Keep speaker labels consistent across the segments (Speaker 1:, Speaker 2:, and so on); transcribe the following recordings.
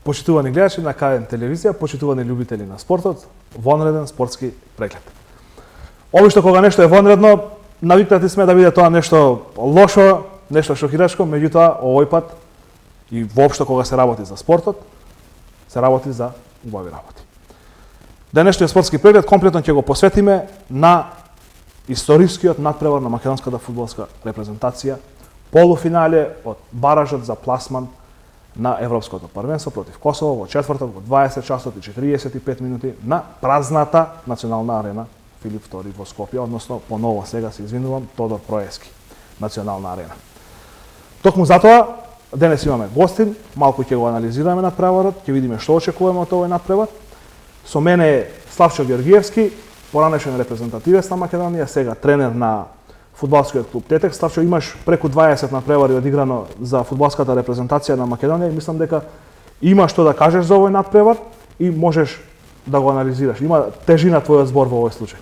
Speaker 1: Почитувани гледачи на КН телевизија, почитувани љубители на спортот, вонреден спортски преглед. Обично кога нешто е вонредно, навикнати сме да биде тоа нешто лошо, нешто шокирачко, меѓутоа овој пат и воопшто кога се работи за спортот, се работи за убави работи. Денешниот спортски преглед комплетно ќе го посветиме на историскиот надпревар на македонската фудбалска репрезентација, полуфинале од баражот за пласман на Европското првенство против Косово во четврток во 20 часот и 45 минути на празната национална арена Филип II во Скопје, односно поново сега се извинувам, Тодор Проески, национална арена. Токму затоа денес имаме гостин, малку ќе го анализираме надпреварот, ќе видиме што очекуваме од овој надпревар. Со мене е Славчо Георгиевски, поранешен репрезентативец на Македонија, сега тренер на фудбалскиот клуб Тетек. Славчо, имаш преку 20 надпревари одиграно за фудбалската репрезентација на Македонија и мислам дека има што да кажеш за овој надпревар и можеш да го анализираш. Има тежина твојот збор во овој случај.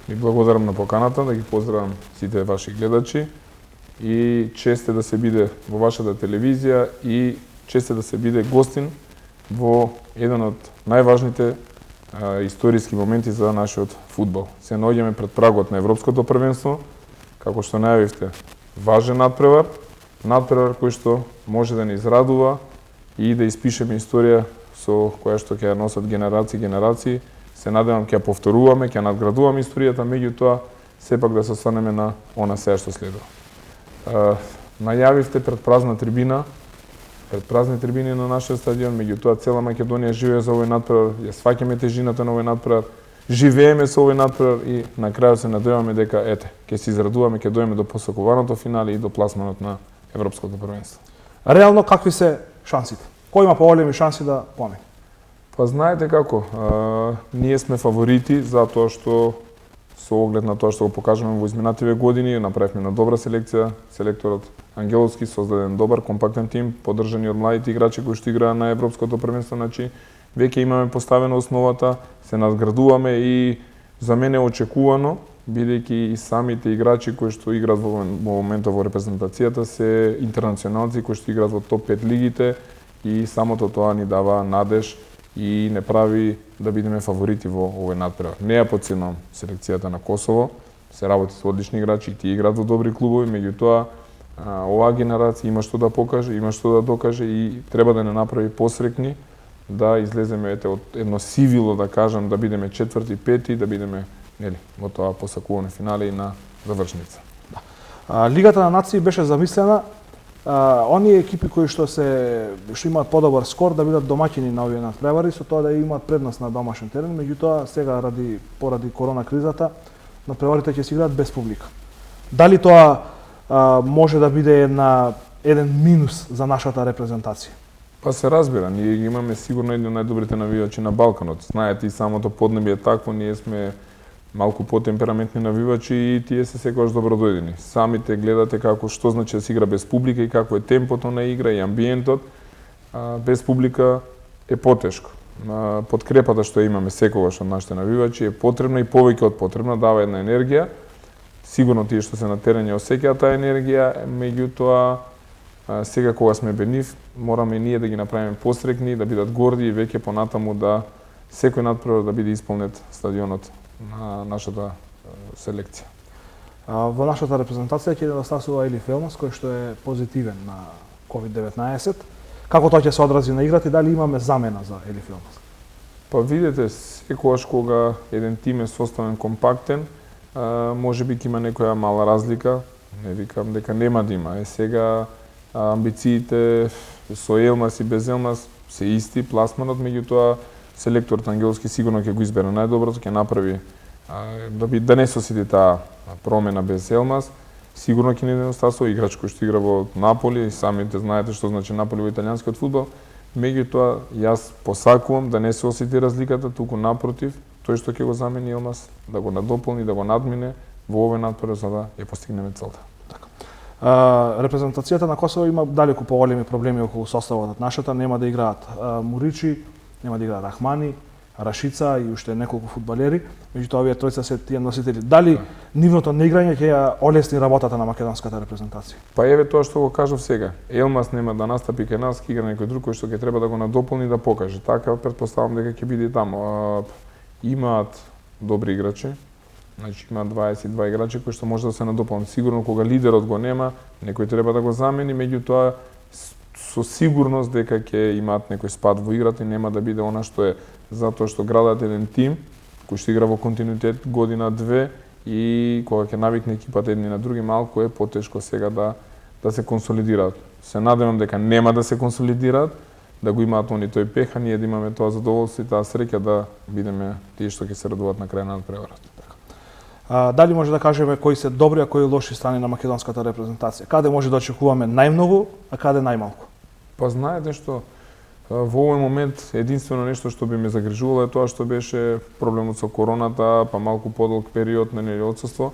Speaker 2: Ви благодарам на поканата, да ги поздравам сите ваши гледачи и чест е да се биде во вашата телевизија и чест е да се биде гостин во еден од најважните историски моменти за нашиот фудбал. Се наоѓаме пред прагот на Европското првенство, како што најавивте, важен надпревар кој што може да ни израдува и да испишеме историја со која што ќе ја носат генерации. Се надевам ќе ја повторуваме, ќе ја надградуваме историјата, меѓутоа сепак да се останеме на она сега што следува. Најавивте пред празни трибини на нашиот стадион, меѓутоа цела Македонија живее за овој надпревар, ја сваќаме тежината на овој надпревар, живееме со овој надпревар и на крајот се надеваме дека ќе се израдуваме, ќе дојдеме до посакуваното финале и до пласманот на Европското првенство.
Speaker 1: Реално какви се шансите? Кој има поголеми шанси да помине?
Speaker 2: Па знаете како, ние сме фаворити затоа што со оглед на тоа што го покажаме во изминативе години, направивме на добра селекција, селекторот Ангеловски создаден добар компактен тим, поддржани од младите играчи кои што играат на Европското првенство, значи веќе имаме поставена основата, се надградуваме и за мене е очекувано, бидејќи и самите играчи кои што играат во моментот во репрезентацијата се интернационалци кои што играат во топ 5 лигите и самото тоа ни дава надеж и не прави да бидеме фаворити во овој надпревар. Не ја потценувам селекцијата на Косово, се работи со одлични играчи, тие играат во добри клубови, меѓутоа оваа генерација има што да покаже, има што да докаже и треба да не направи посрекни да излеземе од едно сивило, да кажам, да бидеме четврти, пети, да бидеме во тоа посакувано финале и на завршница.
Speaker 1: Лигата на нации беше замислена оние екипи кои што имаат подобар скор да бидат домаќини на овие надпревари, со тоа да имаат предност на домашен терен, меѓутоа сега поради корона кризата надпреварите ќе се играат без публика. Дали тоа може да биде еден минус за нашата репрезентација?
Speaker 2: Па се разбира, ние имаме сигурно едни од најдобрите навивачи на Балканот. Знаете, и самото поднебие е такво, ние сме малку потемпераментни навивачи и тие се секогаш добродојдени. Самите гледате како што значи да се игра без публика и какво е темпото на игра и амбиентот. Без публика е потешко. Подкрепата што имаме секогаш од нашите навивачи е потребна и повеќе од потребна, дава една енергија. Сигурно тие што се на терен ја осеќаат таа енергија, меѓутоа сега кога сме без нив, мораме и ние да ги направиме посрекни, да бидат горди и веќе понатаму да секој надпревар да биде исполнет стадионот на нашата селекција.
Speaker 1: Во нашата репрезентација ќе недостасува Елиф Елмас, кој што е позитивен на COVID-19. Како тоа ќе се одрази на играта и дали имаме замена за Елиф Елмас?
Speaker 2: Па видите, секогаш кога еден тим е составен компактен, може би ќе има некоја мала разлика, не викам дека нема да има. Сега амбициите со Елмас и без Елмас се исти, пласманот, меѓутоа селекторот Ангеловски сигурно ќе го избере најдоброто, ќе направи да не се осети таа промена без Елмас. Сигурно ќе не недостасува играч кој што игра во Наполи, самите знаете што значи Наполи во италијанскиот фудбал. Меѓутоа, јас посакувам да не се осети разликата, туку напротив, тој што ќе го замени Елмас, да го надополни, да го надмине во овој надпревар за да ја постигнеме целта.
Speaker 1: Репрезентацијата на Косово има далеку поголеми проблеми околу составот од нашата, нема да играат Муричи, нема да играат Рахмани, Рашица и уште неколку фудбалери, меѓутоа овие тројца се тие носители. Дали нивното неиграње ќе ја олесни работата на македонската репрезентација?
Speaker 2: Па еве тоа што го кажав сега. Елмас нема да настапи кај нас, ќе игра некој друг кој што ќе треба да го надополни да покаже. Така претпоставам дека ќе биде таму. Имаат добри играчи. Значи има 22 играчи кои што може да се надополнат. Сигурно кога лидерот го нема, некој треба да го замени, меѓутоа со сигурност дека ќе имаат некој спад во играта и нема да биде она што е, затоа што градат еден тим кој што игра во континуитет година-две и кога ќе навикне екипата едни на други, малку е потешко сега да се консолидираат. Се надевам дека нема да се консолидираат, да го имаат они тој пеха, ние да имаме тоа задоволство и таа среќа да бидеме тие што ќе се радуваат на крај на надпреварот.
Speaker 1: Дали може да кажеме кои се добри, а кои лоши страни на македонската репрезентација? Каде може да очекуваме најмногу, а каде најмалку?
Speaker 2: Па знаете што, во овој момент единствено нешто што би ме загрижувало е тоа што беше проблемот со короната, па малку подолг период на отсуство.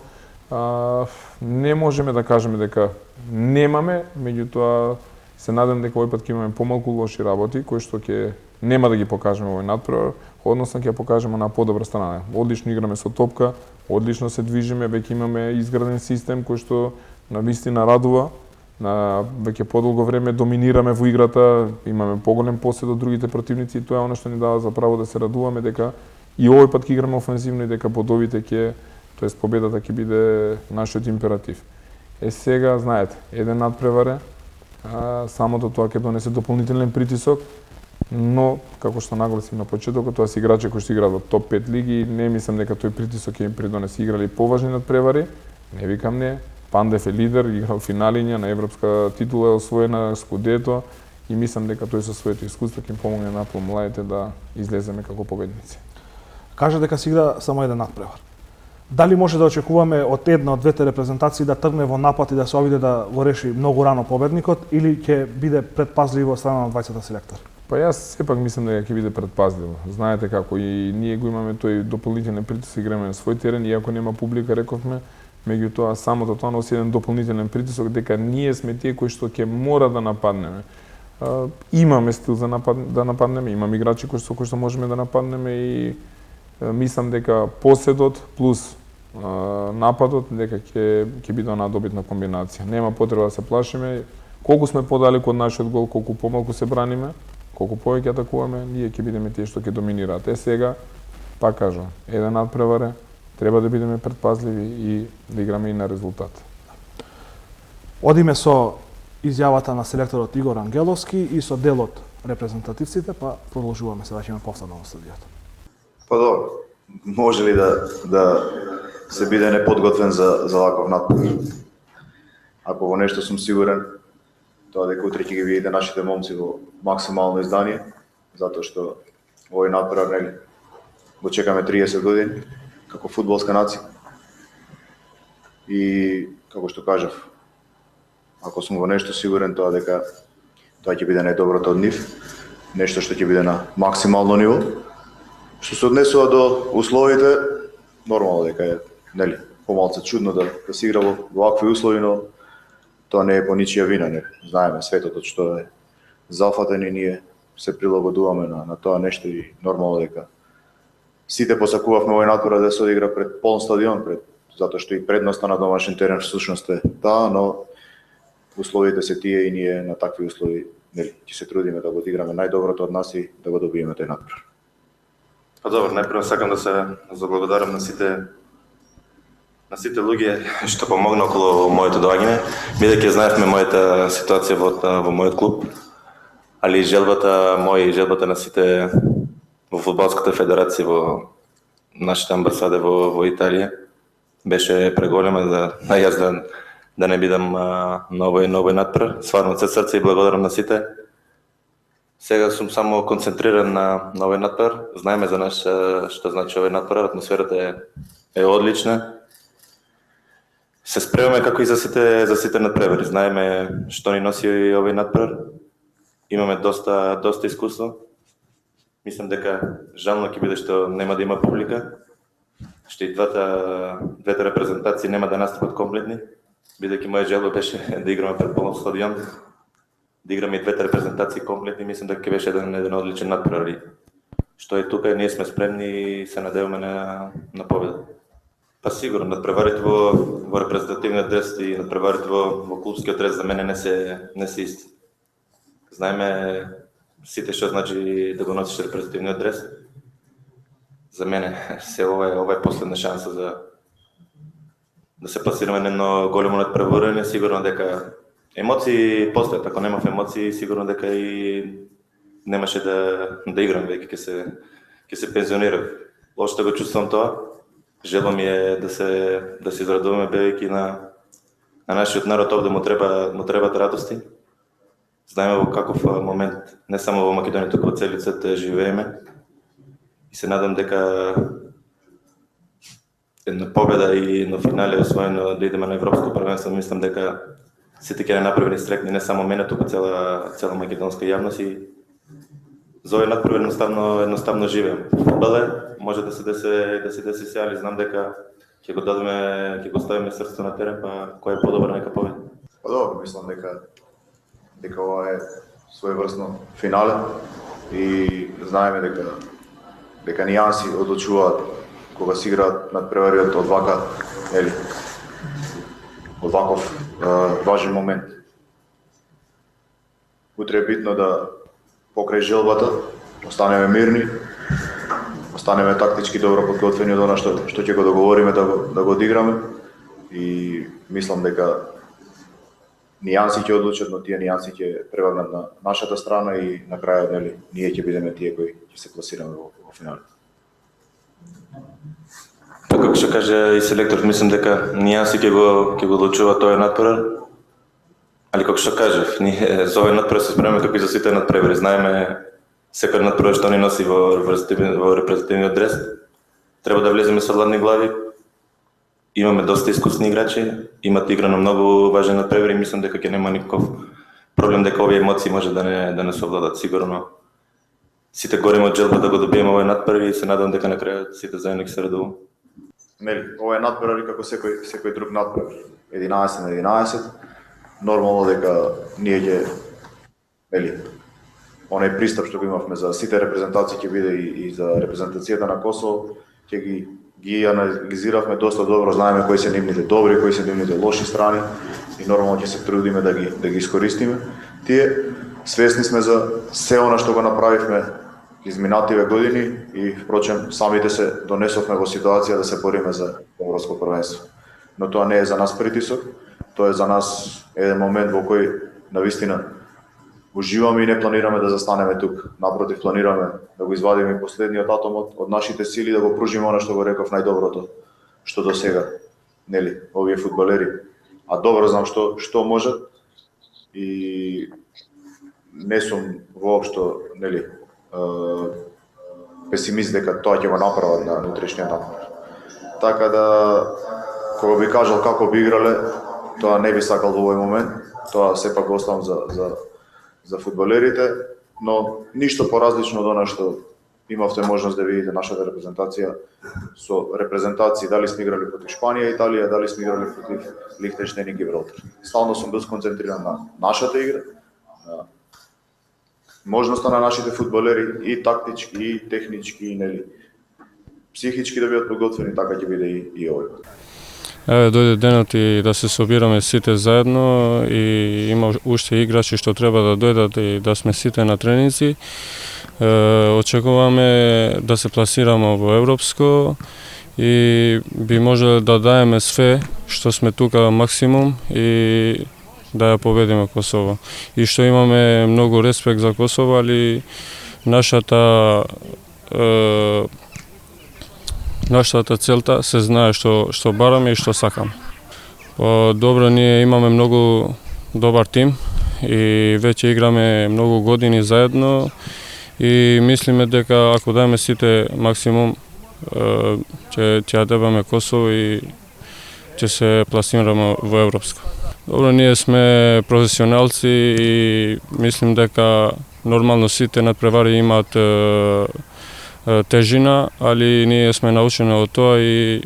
Speaker 2: Не можеме да кажеме дека немаме, меѓутоа се надам дека овој пат ќе имаме помалку лоши работи кои што ќе нема да ги покажеме во овој надпревар, односно ќе покажеме на подобра страна. Одлично играме со топка, одлично се движиме, веќе имаме изграден систем кој што навистина радува. Веќе подолго време доминираме во играта, имаме поголем посед од другите противници и тоа е она што ни дава за право да се радуваме дека и овој пат ќе играме офензивно и дека бодовите тоест победата ќе биде нашиот императив. Сега, знаете, еден надпревар е, самото тоа ќе донесе дополнителен притисок, но како што нагласим на почетокот, тоа се играчи кои што играат во топ 5 лиги, не мислам дека тој притисок ќе им придонесе. Играли поважни надпревари, не викам не. Пандев е лидер, играл финалиња на европска титула, е освоена Скудето и мислам дека тој со своето искуство ќе им помогне на младите да излеземе како победници.
Speaker 1: Кажа дека се игра само еден надпревар. Дали може да очекуваме од една од двете репрезентации да тргне во напад и да се обиде да го реши многу рано победникот или ќе биде предпазливо од страна на двајцата селектори?
Speaker 2: Па јас сепак мислам дека ќе биде предпазливо. Знаете како и ние го имаме тој дополнителен притисок, играме на свој терен, иако нема публика, рековме, меѓутоа самото тоа носи еден дополнителен притисок дека ние сме тие кои што ќе мора да нападнеме. Имаме стил за да нападнеме, имаме играчи кои што можеме да нападнеме и мислам дека поседот плюс нападот дека ќе биде една добитна комбинација. Нема потреба да се плашиме. Колку сме подалеку од нашиот гол, колку помалку се браниме, колку повеќе атакуваме, ние ќе бидеме тие што ќе доминираат. Сега, пак кажам, еден надпревар е, треба да бидеме предпазливи и да играме и на резултат.
Speaker 1: Одиме со изјавата на селекторот Игор Ангеловски и со дел од репрезентативците, па продолжуваме се враќаме повторно во студиото.
Speaker 3: Па добро, може ли да се биде неподготвен за ваков надпревар? Ако во нешто сум сигурен, тоа дека утре ќе ги видите нашите момци во максимално издание, затоа што овој надпревар нели го чекаме 30 години како фудбалска нација. И како што кажав, ако сум во нешто сигурен, тоа дека тоа ќе биде најдоброто од нив, нешто што ќе биде на максимално ниво. Што се однесува до условите, нормално дека е нели помалку чудно да се игра во вакви услови, но тоа не е по ничија вина, нели. Знаеме светот што е зафатен и ние се прилагодуваме на тоа нешто и нормално дека сите посакувавме овој надпревар да се одигра пред полн стадион, затоа што и предноста на домашен терен всушност е таа, но условите се тие и ние на такви услови нели ќе се трудиме да го одиграме најдоброто од нас и да го добиеме тој надпревар.
Speaker 4: Па добро, најпрво сакам да се заблагодарам на сите луѓе што помогна околу моето доаѓање, бидејќи знаевме мојата ситуација во мојот клуб, али желбата моја и желбата на сите во фудбалската федерација, во нашите амбасаде во Италија беше преголема да јас да не бидам на овој надпревар. Стварно од срце и благодарам на сите. Сега сум само концентриран на овој надпревар. Знаеме за нас што значи овој надпревар, атмосферата е одлична. Се спремаме како и за сите надпревари. Знаеме што ни носи овој надпревар. Имаме доста искуство. Мислам дека жално ќе биде што нема да има публика. Што и двете репрезентации нема да настапат комплетни, бидејќи моја желба беше да играме пред полн стадион, да играме и двете репрезентации комплетни. Мислам дека ќе беше еден одличен надпревар. што е тука и ние сме спремни и се надеваме на победа. Па сигурно, надпреварите во репрезентативниот дрес и надпреварите во клубскиот дрес за мене не се исти. Знаеме сите што значи да го носиш репрезентативниот дрес. За мене се ова е последна шанса за да се пласираме на едно големо надпреварење. Сигурно дека емоции постојат, ако немав емоции, сигурно дека и немаше да играм веќе, ќе се пензионирав. Ошто го чувствам тоа. Желба ми е да се израдуваме бејќи на нашиот народ, овде му требаат радости. Знаеме во каков момент не само во Македонија, туку во целиот свет живееме. И се надам дека една победа и на финале освоено да идеме на Европско првенство, мислам дека сите ќе направени стрекни, не само мене, туку цела македонска јавност и за овој надпревар едноставно живеем. Фудбал може да се деси се, али знам дека ќе го ставиме срцето на терен, па кој е подобар нека победи.
Speaker 3: Па добро, мислам дека ова е своеврсно финале и знаеме дека нијанси одлучуваат кога се играат надпревариот од ваков важен момент. Утре е битно да покрај желбата останеме мирни, останеме тактички добро подготвени од она што ќе го договориме да го одиграме и мислам дека нијанси ќе одлучат, но тие нијанси ќе превагнат на нашата страна и на крајот ние ќе бидеме тие кои ќе се класираме во финале.
Speaker 4: Па како што каже и селекторот, мислам дека нијанси ќе го одлучува тој надпревар. Али како што кажав, ние за овој надпревар се спремаме како и за сите надпревари. Знаеме секој надпревар што ни носи во репрезентативниот дрес. Треба да влеземе со ладни глави. Имаме доста искусни играчи, имат играно многу важен надпревар и мислам дека ќе нема никаков проблем дека овие емоции може да не совладат. Сигурно сите горим од желба да го добиеме овој надпревар и се надам дека на крајот сите заедно ќе се радуваме.
Speaker 3: Ова е надпревар како секој друг надпревар. 11 на 11. Нормално дека ние ќе онај пристап што го имавме за сите репрезентации ќе биде и за репрезентацијата на Косово, ќе ги анализиравме доста добро, знаеме кои се нивните добри, кои се нивните лоши страни и нормално ќе се трудиме да ги искористиме. Тие свесни сме за се она што го направивме изминативе години и впрочем самите се донесовме во ситуација да се бориме за Европско првенство. Но тоа не е за нас притисок, тоа е за нас еден момент во кој навистина уживаме и не планираме да застанеме тук. Напротив, планираме да го извадиме последниот атом од нашите сили, да го пружиме она што го реков најдоброто што до сега, овие фудбалери. А добро знам што можат и не сум воопшто, песимист дека тоа ќе го направат на утрешниот надпревар. Така да, кога би кажал како би играле, тоа не би сакал во овој момент, тоа сепак го оставам за фудбалерите, но ништо поразлично од она што имавте можност да видите нашата репрезентација со репрезентации, дали сме играли против Шпанија, Италија, дали сме играли против Лихтенштеин и Гибралтар. Стално сум бил сконцентриран на нашата игра, на можноста на нашите фудбалери и тактички, и технички, и психички да бидат подготвени, така ќе биде и овој пат.
Speaker 5: Еве дојде денот и да се собираме сите заедно и има уште играчи што треба да дојдат и да сме сите на тренинзи. Очекуваме да се пласираме во Европско и би можеле да даеме све што сме тука максимум и да ја победиме Косово. И што имаме многу респект за Косово, али нашата целта се знае што бараме и што сакаме. Добро, ние имаме многу добар тим и веќе играме многу години заедно и мислиме дека ако даеме сите максимум ќе ја дебаме Косово и ќе се пласираме во Европско. Добро, ние сме професионалци и мислим дека нормално сите надпревари имаат тежина, али ние сме научени од тоа и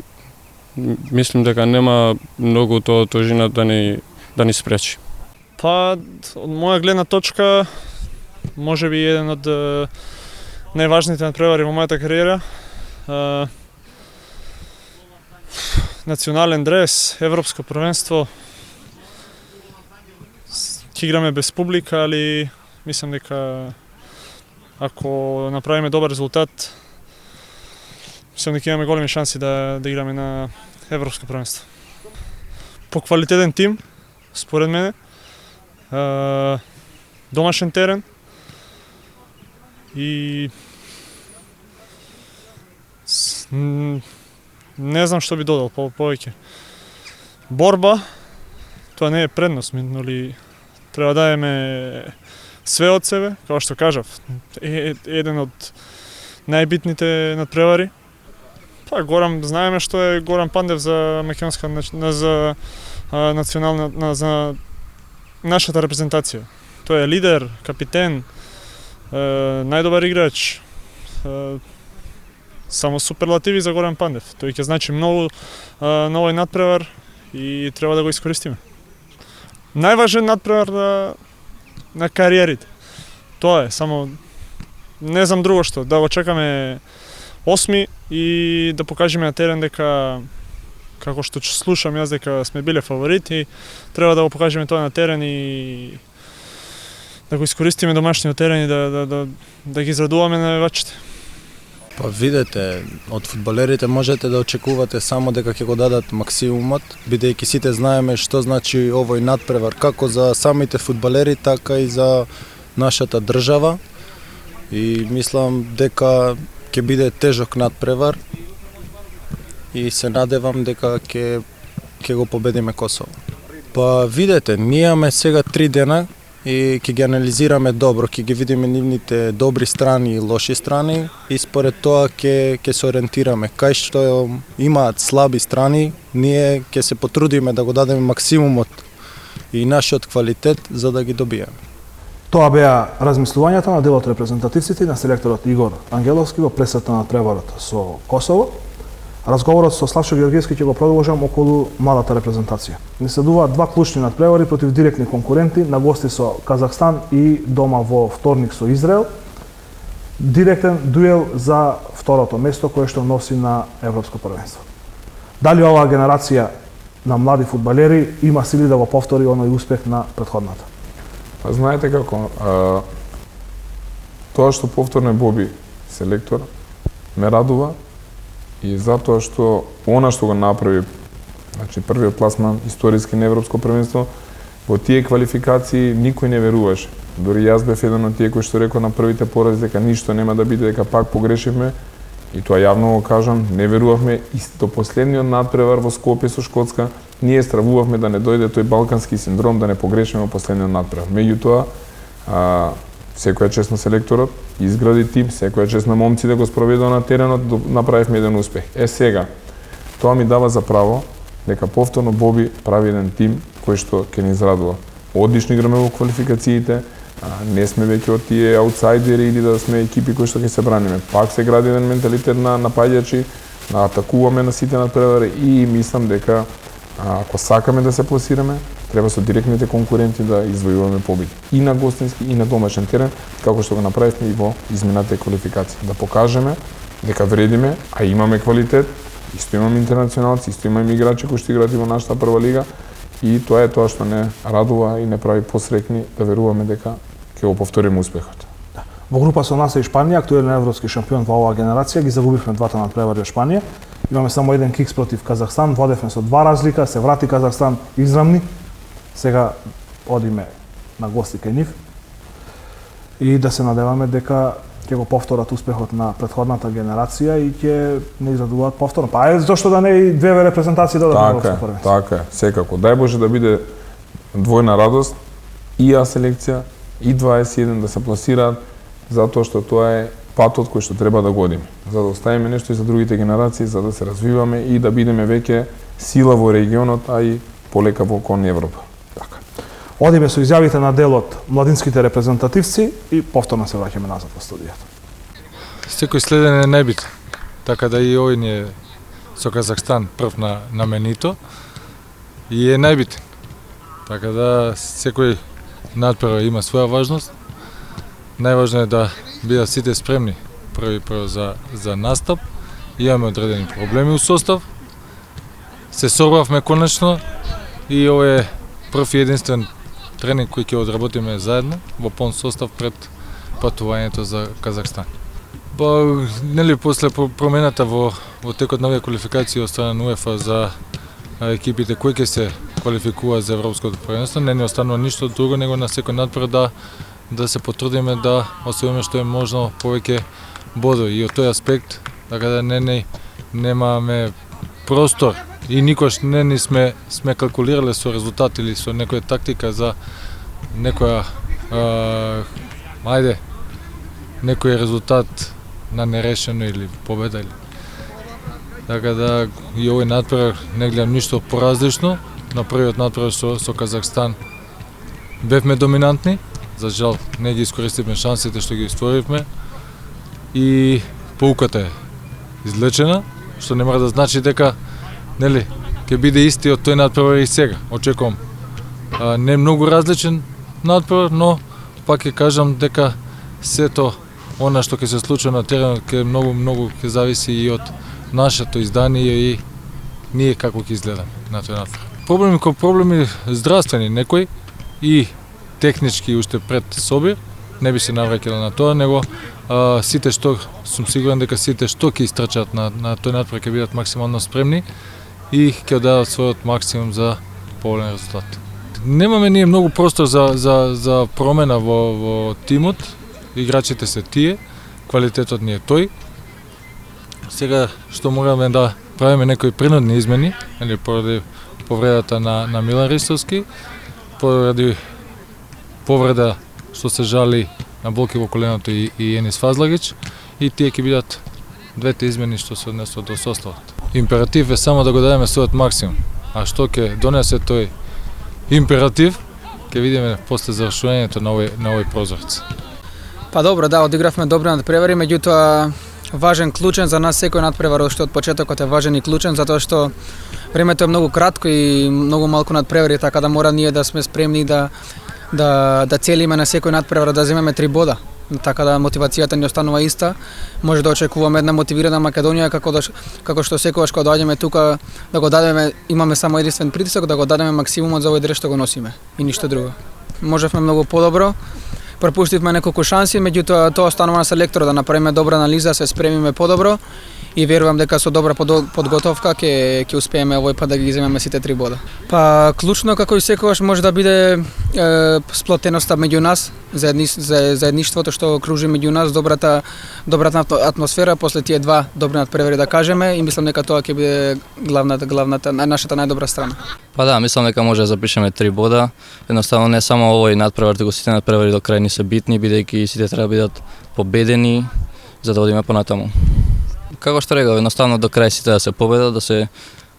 Speaker 5: мислим дека нема многу тоа тежина да ни спречи.
Speaker 6: Па, од моја гледна точка, можеби еден од најважните надпревари во мојата кариера. Национален дрес, европско првенство. Ќе играме без публика, али мислам дека ако направиме добар резултат, мислам дека имаме големи шанси да играме на европско првенство. По квалитетен тим, според мене, домашен терен и не знам што би додал повеќе. Борба, тоа не е предност, но треба да дадеме све од себе, како што кажав, еден од најбитните надпревари. Знаеме што е Горан Пандев за македонска за национална за нашата репрезентација. Тој е лидер, капитен, најдобар играч. Само суперлативи за Горан Пандев. Тој ќе значи многу на овој надпревар и треба да го искористиме. Најважен надпревар на кариерите. Тоа е, само не знам друго што, да го чекаме 8 и да покажеме на терен дека, како што слушам јас, дека сме биле фаворити, треба да го покажеме тоа на терен и да го искористиме домашниот терен и да ги израдуваме навивачите.
Speaker 7: Па видете, од фудбалерите можете да очекувате само дека ќе го дадат максимумот, бидејќи сите знаеме што значи овој надпревар како за самите фудбалери, така и за нашата држава. И мислам дека ќе биде тежок надпревар и се надевам дека ќе го победиме Косово. Па видете, ние имаме сега 3 дена и ќе ги анализираме добро, ќе ги видиме нивните добри страни и лоши страни и според тоа ќе се ориентираме. Кај што имаат слаби страни, ние ќе се потрудиме да го дадеме максимумот и нашиот квалитет за да ги добиеме.
Speaker 1: Тоа беа размислувањата на дел од репрезентативците и на селекторот Игор Ангеловски во пресата на надпреварот со Косово. Разговорот со Славчо Георгиевски ќе го продолжам околу младата репрезентација. Не следуваат два клучни надпревари против директни конкуренти на гости со Казахстан и дома во вторник со Израел. Директен дуел за второто место кое што носи на Европско првенство. Дали оваа генерација на млади фудбалери има сили да го повтори оној успех на претходната?
Speaker 2: Знаете како, тоа што повторно Боби селектор ме радува и затоа што она што го направи, значи првиот пласман историски на Европско првенство, во тие квалификации никој не веруваше. Дори јас бев еден од тие кои што рекол на првите порази дека ништо нема да биде, дека пак погрешивме и тоа јавно го кажам, не верувавме и до последниот надпревар во Скопје со Шкотска, ние стравувавме да не дојде тој балкански синдром, да не погрешиме во последниот надпревар. Меѓутоа, секоја чест на селекторот, изгради тим, секоја чест на момците го спроведува на теренот, направивме еден успех. Сега, тоа ми дава за право дека повторно Боби прави еден тим кој што ќе ни израдува. Одлично играме во квалификациите, не сме веќе од тие аутсайдери или да сме екипи кои што ќе се браниме. Пак се гради еден менталитет на напаѓачи, атакуваме на сите надпревари и мислам дека ако сакаме да се пласираме, треба со директните конкуренти да извојуваме победи. И на гостински, и на домашен терен, како што го направивме и во изминатите квалификации. Да покажеме дека вредиме, а имаме квалитет, исто имаме интернационалци, исто имаме играчи кои што играат и во нашата прва лига, и тоа е тоа што не радува и не прави посрекни да веруваме дека ќе го повториме успехот.
Speaker 1: Во група со нас е и Шпанија, актуелен европски шампион во оваа генерација, ги загубивме двата надпревари од Шпанија. Имаме само еден кикс против Казахстан, водевме со 2 разлика, се врати Казахстан израмни. Сега одиме на гости кај нив. И да се надеваме дека ќе го повторат успехот на претходната генерација и ќе не израдуваат повторно. Па зошто да не и две репрезентации додат на Европско првенство?
Speaker 2: Така е, секако. Дај Боже да биде двојна радост и А селекција и 21 да се пласираат, затоа што тоа е патот кој што треба да го одиме. За да оставиме нешто и за другите генерации, за да се развиваме и да бидеме веќе сила во регионот, а и полека во кон Европа.
Speaker 1: Така. Одиме со изјавите на дел од младинските репрезентативци и повторно се враќаме назад во студијата.
Speaker 8: Секој следен е небит, така да и овој ни е со Казахстан прв на менито и е најбитен. Така да секој надпревар има своја важност. Најважно е да бидат сите спремни прво за настап. Имаме одредени проблеми у состав. Се собравме конечно и ова е прв и единствен тренинг кој ќе одработиме заедно во полн состав пред патувањето за Казахстан. Па, нели, после промената во текот на овие квалификации од страна на УЕФА за екипите кои ќе се квалификуваат за Европското првенство, не ни останува ништо друго него на секој надпред да се потрудиме да освоиме што е можно повеќе бодови. И од тој аспект, така да немаме простор и никош не ни сме калкулирале со резултат или со некоја тактика за некоја некој резултат на нерешено или победа или. Така да и овој надпревар не гледам ништо поразлично. На првиот надпревар со Казахстан бевме доминантни, за жал не ги искористивме шансите што ги створивме и поуката е излечена, што не мора да значи дека нели ќе биде истиот тој надпревар и сега. Очекувам не многу различен надпревар, но пак ќе кажам дека сето она што ќе се случи на теренот ќе многу ќе зависи и од нашето издание и ние како ќе изгледаме на тој надпревар. Проблеми здравствени некои и технички уште пред Собир, не би се навраќала на тоа, него сите што сум сигурен дека сите што ќе истрчат на тој надпревар ќе бидат максимално спремни и ќе дадат својот максимум за поголем резултат. Немаме ние многу простор за промена во тимот. Играчите се тие, квалитетот ни е тој. Сега што мораме да правиме некои принудни измени, или поради повредата на Милан Ристовски, поради повреда што се жали на болки во коленото и Енис Фазлагич, и тие ќе бидат двете измени што се однесуваат до составот. Императив е само да го дадеме својот максимум, а што ќе донесе тој императив, ќе видиме после завршувањето на овој прозорец.
Speaker 9: Па добро, да, одигравме добри надпревари, меѓутоа важен, клучен за нас секој надпревар уште од почетокот е важен и клучен, затоа што времето е многу кратко и многу малку надпревари, така да мора ние да сме спремни да целиме на секој надпревар да земеме 3 бода. Така да мотивацијата ни останува иста. Може да очекуваме една мотивирана Македонија како што секогаш кога доаѓаме тука да го дадеме, имаме само единствен притисок да го дадеме максимумот за овој дреж што го носиме и ништо друго. Можевме многу подобро. Пропуштивме неколку шанси, меѓутоа тоа останува на селекторот да направиме добра анализа, се спремиме подобро и верувам дека со добра подготовка ќе успееме овој пат да ги земеме сите 3 бода. Па клучно како и секогаш може да биде сплотеноста меѓу нас, заедништвото што кружи меѓу нас, добрата атмосфера после тие 2 добри надпревари да кажеме и мислам дека тоа ќе биде главната нашата најдобра страна.
Speaker 10: Па да, мислам дека може да запишеме 3 бода. Едноставно не само овој надпревар, туку сите надпревари до крај ни се битни, бидејќи сите треба да бидат победени за да одиме понатаму. Како што реков, едноставно до крај сите да се победат, да се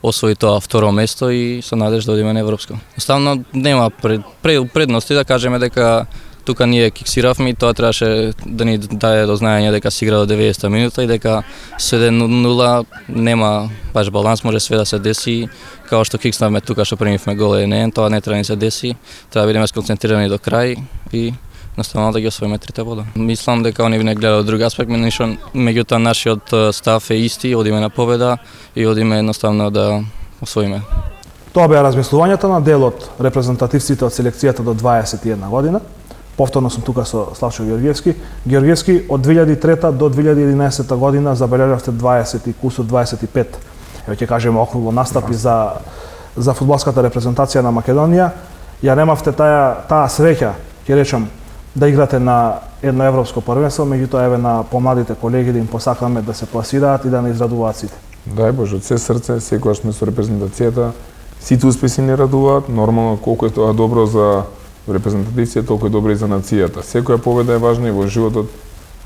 Speaker 10: освои тоа второ место и со надеж да одиме на европско. Едноставно нема предности да кажеме дека тука ние киксиравме и тоа требаше да ни даде до знаење дека се игра до 90 минута и дека со 1-0 нема баш баланс, може све да се деси, као што кикснавме тука што примивме гол и тоа не треба да ни се деси, треба да бидеме сконцентрирани до крај и наставно да ги освоиме 3 бода. Мислам дека они не гледаат од друг аспект, меѓутоа нашиот став е исти, одиме на победа и одиме едноставно да освоиме.
Speaker 1: Тоа беа размислувањата на дел од репрезентативците од селекцијата до 21 година. Повторно сум тука со Славчо Георгиевски. Георгиевски, од 2003 до 2011 година забележавте 20 и кусур 25. Еве ќе кажеме округло настапи за фудбалската репрезентација на Македонија. Ја немавте таа среќа, ќе речам, да играте на едно европско првенство, меѓутоа еве на помладите колеги да им посакаме да се пласираат и да не израдуваат сите.
Speaker 2: Дај Боже, од се срце, секогаш сме со репрезентацијата, сите успеси не радуваат, нормално колку е тоа добро за репрезентација, толку е добро и за нацијата. Секоја победа е важна и во животот.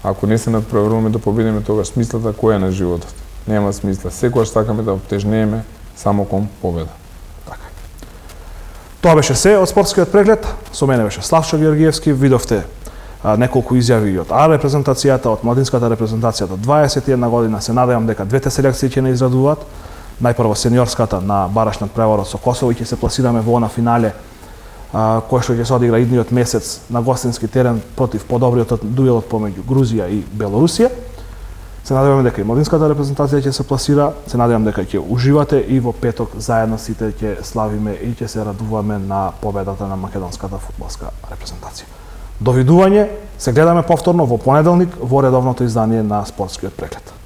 Speaker 2: Ако не се надпреваруваме да победиме, тогаш смислата која е на животот? Нема смисла. Секогаш сакаме да обтежнееме само кон победа.
Speaker 1: Тоа беше се од спортскиот преглед. Со мене беше Славчо Георгиевски. Видовте неколку изјави од А репрезентацијата, од младинската репрезентација до 21 година. Се надевам дека двете селекции ќе не израдуваат. Најпрво сениорската на барашниот преварот со Косово и ќе се пласираме во она финале кој што ќе се одигра идниот месец на гостински терен против подобриот дуелот помеѓу Грузија и Белорусија. Се надеваме дека и младинската репрезентација ќе се пласира, се надевам дека ќе уживате и во петок заедно сите ќе славиме и ќе се радуваме на победата на македонската фудбалска репрезентација. Довидување, се гледаме повторно во понеделник во редовното издание на Спортскиот преглед.